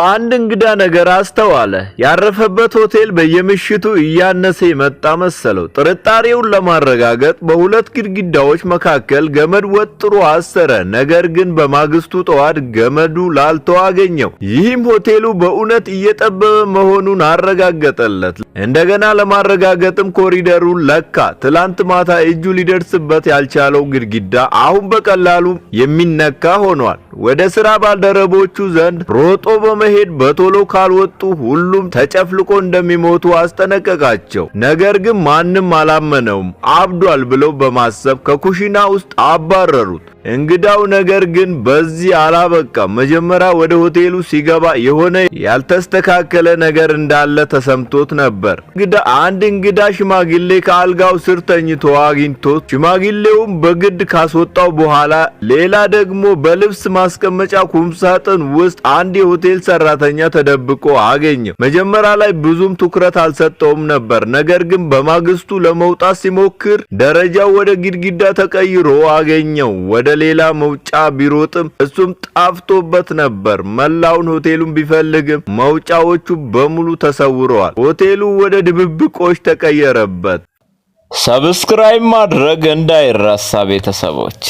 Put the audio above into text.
አንድ እንግዳ ነገር አስተዋለ። ያረፈበት ሆቴል በየምሽቱ እያነሰ መጣ መሰለው። ጥርጣሬውን ለማረጋገጥ በሁለት ግድግዳዎች መካከል ገመድ ወጥሮ አሰረ። ነገር ግን በማግስቱ ጠዋት ገመዱ ላልቶ አገኘው። ይህም ሆቴሉ በእውነት እየጠበበ መሆኑን አረጋገጠለት። እንደገና ለማረጋገጥም ኮሪደሩን ለካ። ትላንት ማታ እጁ ሊደርስበት ያልቻለው ግድግዳ አሁን በቀላሉ የሚነካ ሆኗል። ወደ ስራ ባልደረቦቹ ዘንድ ሮጦ በመሄድ በቶሎ ካልወጡ ሁሉም ተጨፍልቆ እንደሚሞቱ አስጠነቀቃቸው። ነገር ግን ማንም አላመነውም። አብዷል ብለው በማሰብ ከኩሽና ውስጥ አባረሩት። እንግዳው ነገር ግን በዚህ አላበቃም። መጀመሪያ ወደ ሆቴሉ ሲገባ የሆነ ያልተስተካከለ ነገር እንዳለ ተሰምቶት ነበር። አንድ እንግዳ ሽማግሌ ከአልጋው ስር ተኝቶ አግኝቶት ሽማግሌውም በግድ ካስወጣው በኋላ ሌላ ደግሞ በልብስ ማስቀመጫ ቁምሳጥን ውስጥ አንድ የሆቴል ሰራተኛ ተደብቆ አገኘው። መጀመሪያ ላይ ብዙም ትኩረት አልሰጠውም ነበር። ነገር ግን በማግስቱ ለመውጣት ሲሞክር ደረጃው ወደ ግድግዳ ተቀይሮ አገኘው። ወደ ሌላ መውጫ ቢሮጥም እሱም ጣፍቶበት ነበር። መላውን ሆቴሉን ቢፈልግም መውጫዎቹ በሙሉ ተሰውረዋል። ሆቴሉ ወደ ድብብቆሽ ተቀየረበት። ሰብስክራይብ ማድረግ እንዳይረሳ ቤተሰቦች።